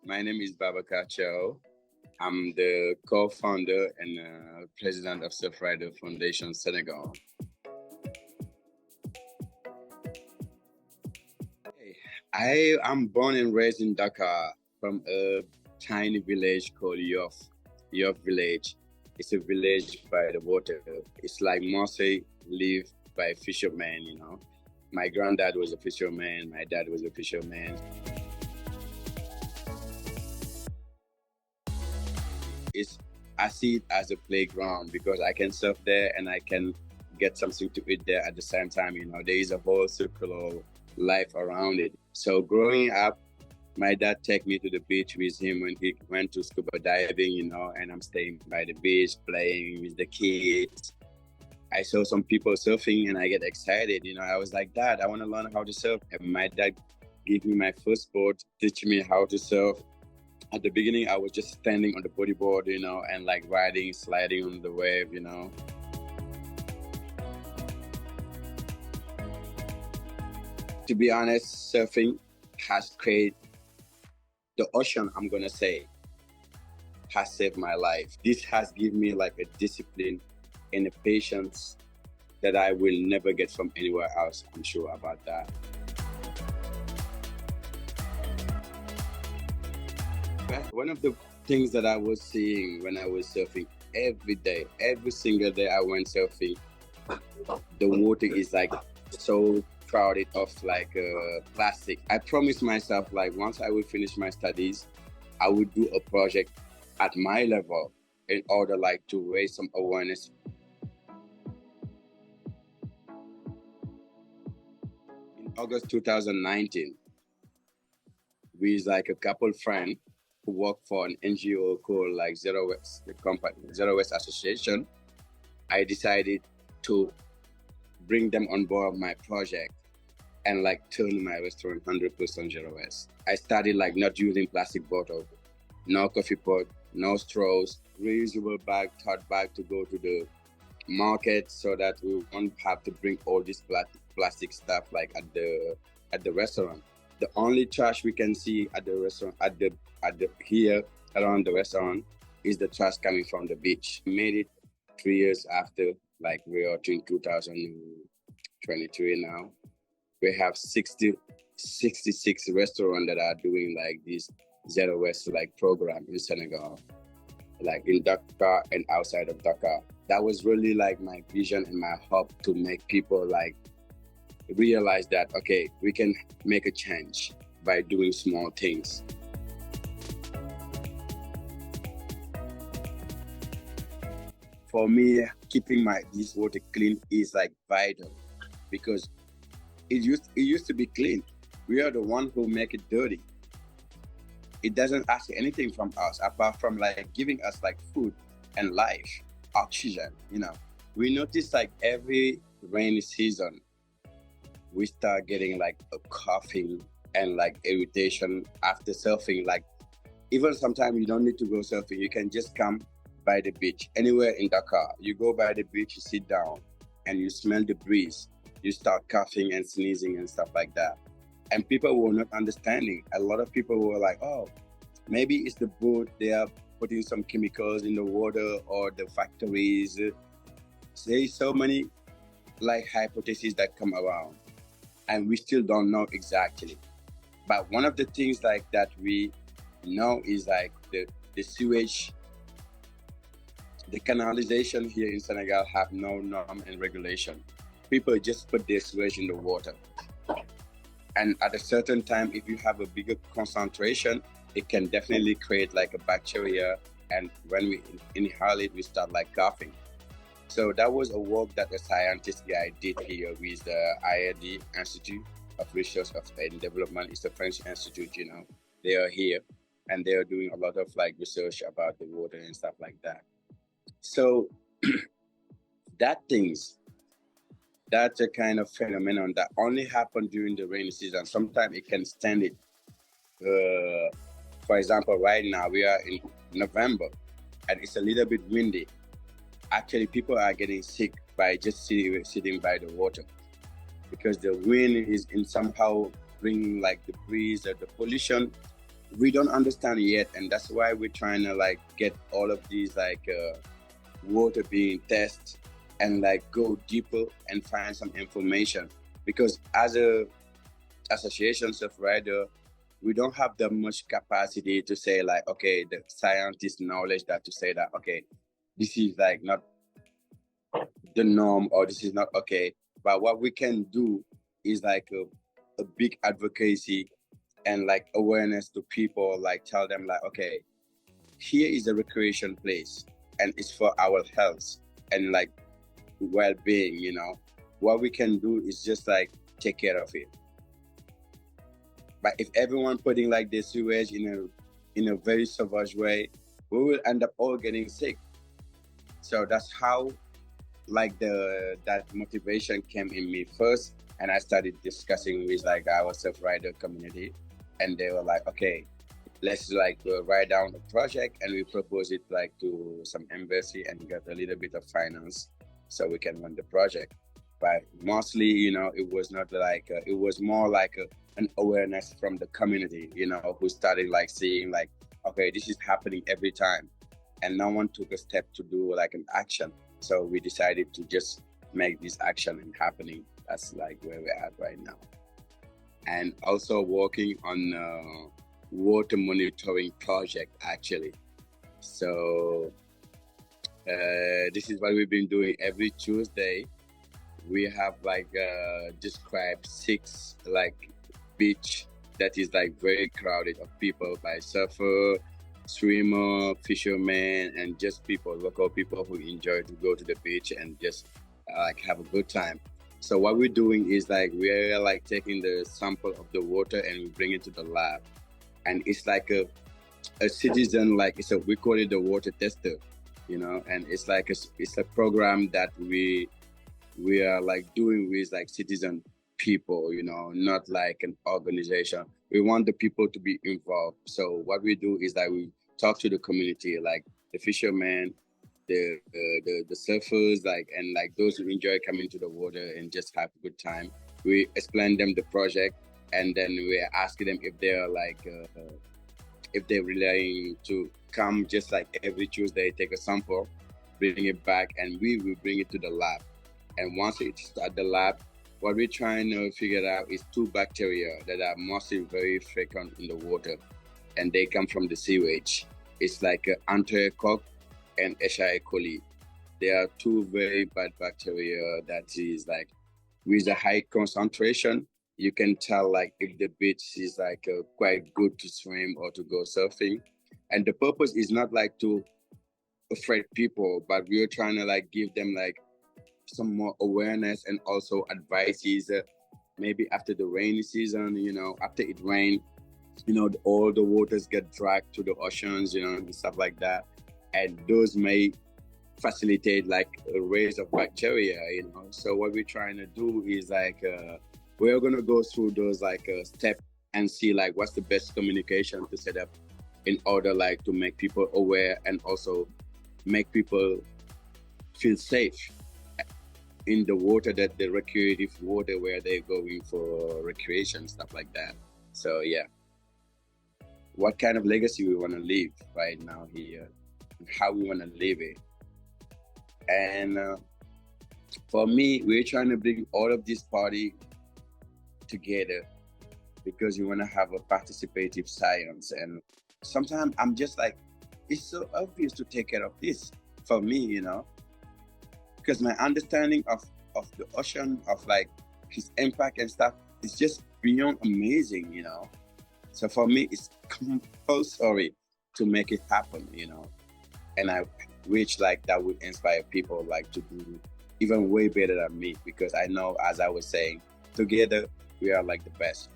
My name is Babacar Thiaw. I'm the co-founder and president of Surfrider Foundation Senegal. Hey, I am born and raised in Dakar from a tiny village called Yoff. Yoff village. It's a village by the water. It's like Marseille lived by fishermen, My granddad was a fisherman, my dad was a fisherman. It's I see it as a playground because I can surf there and I can get something to eat there at the same time. There is a whole circular life around it. So growing up, my dad take me to the beach with him when he went to scuba diving, and I'm staying by the beach playing with the kids. I saw some people surfing and I get excited. I was like, Dad, I want to learn how to surf. And my dad gave me my first board, teach me how to surf. At the beginning, I was just standing on the bodyboard, and like riding, sliding on the wave. To be honest, surfing has created the ocean, I'm going to say, has saved my life. This has given me like a discipline and a patience that I will never get from anywhere else. I'm sure about that. One of the things that I was seeing when I was surfing every day, every single day I went surfing, the water is like so crowded of like plastic. I promised myself like once I will finish my studies, I would do a project at my level in order like to raise some awareness. In August 2019, with like a couple friend who work for an NGO called like Zero Waste, the company Zero Waste Association, I decided to bring them on board my project and like turn my restaurant 100% zero waste. I started like not using plastic bottle, no coffee pot, no straws, reusable bag, tote bag to go to the market so that we won't have to bring all this plastic stuff like at the restaurant. The only trash we can see at the restaurant at the here around the restaurant is the trash coming from the beach. We made it 3 years after, like we are in 2023 now. We have 66 restaurants that are doing like this zero waste like program in Senegal, like in Dakar and outside of Dakar. That was really like my vision and my hope to make people like realize that, okay, we can make a change by doing small things. For me, keeping this water clean is like vital because it used to be clean. We are the one who make it dirty. It doesn't ask anything from us apart from like giving us like food and life, oxygen. We notice like every rainy season, we start getting like a coughing and like irritation after surfing. Like even sometimes you don't need to go surfing. You can just come by the beach anywhere in Dakar. You go by the beach, you sit down, and you smell the breeze. You start coughing and sneezing and stuff like that. And people were not understanding. A lot of people were like, oh, maybe it's the boat. They are putting some chemicals in the water or the factories. There's so many like hypotheses that come around and we still don't know exactly. But one of the things like that we know is like the sewage, the canalization here in Senegal have no norm and regulation. People just put their sewage in the water. And at a certain time, if you have a bigger concentration, it can definitely create like a bacteria. And when we inhale it, we start like coughing. So that was a work that a scientist guy did here with the IRD Institute of Research and Development. It's a French institute, They are here and they are doing a lot of like research about the water and stuff like that. So that's a kind of phenomenon that only happens during the rainy season. Sometimes it can stand it. For example, right now we are in November and it's a little bit windy. Actually, people are getting sick by just sitting by the water because the wind is in somehow bringing like the breeze or the pollution we don't understand yet, and that's why we're trying to like get all of these like water being tested and like go deeper and find some information, because as a association surfrider, we don't have that much capacity to say like, okay, the scientist knowledge that to say that, okay, this is like not the norm or this is not okay. But what we can do is like a big advocacy and like awareness to people, like tell them like, okay, here is a recreation place and it's for our health and like well-being, you know. What we can do is just like take care of it. But if everyone putting like the sewage in a very savage way, we will end up all getting sick. So that's how like that motivation came in me first, and I started discussing with like our surfrider community, and they were like, okay, let's like write down a project and we propose it like to some embassy and get a little bit of finance so we can run the project. But mostly, you know, it was not like it was more like an awareness from the community, you know, who started like seeing like, okay, this is happening every time, and no one took a step to do like an action. So we decided to just make this action and happening. That's like where we're at right now. And also working on water monitoring project actually. So this is what we've been doing every Tuesday. We have like described 6 like beach that is like very crowded of people, by surfer, swimmer, fishermen, and just people, local people who enjoy to go to the beach and just like have a good time. So what we're doing is like we're like taking the sample of the water and we bring it to the lab, and it's like a citizen, like we call it the water tester, you know, and it's like it's a program that we are like doing with like citizen people, you know, not like an organization. We want the people to be involved. So what we do is that we talk to the community, like the fishermen, the surfers, like, and like those who enjoy coming to the water and just have a good time. We explain them the project, and then we ask them if they're like if they're willing to come just like every Tuesday, take a sample, bring it back, and we will bring it to the lab. And once it's at the lab, what we're trying to figure out is 2 bacteria that are mostly very frequent in the water, and they come from the sewage. It's like Enterococcus and Escherichia coli. They are 2 very bad bacteria that is like, with a high concentration, you can tell like if the beach is like quite good to swim or to go surfing. And the purpose is not like to afraid people, but we're trying to like give them like some more awareness and also advices. Maybe after the rainy season, you know, after it rains, you know, all the waters get dragged to the oceans, you know, and stuff like that. And those may facilitate like a raise of bacteria, you know. So what we're trying to do is like, we're going to go through those like steps and see like what's the best communication to set up in order like to make people aware and also make people feel safe in the water, that the recreative water where they're going for recreation, stuff like that. So yeah, what kind of legacy we want to leave right now here, and how we want to live it. And for me, we're trying to bring all of this party together because we want to have a participative science. And sometimes I'm just like, it's so obvious to take care of this for me, you know, because my understanding of the ocean, of like his impact and stuff, is just beyond amazing, you know. So for me, it's compulsory to make it happen, you know. And I wish like that would inspire people like to do even way better than me, because I know, as I was saying, together we are like the best.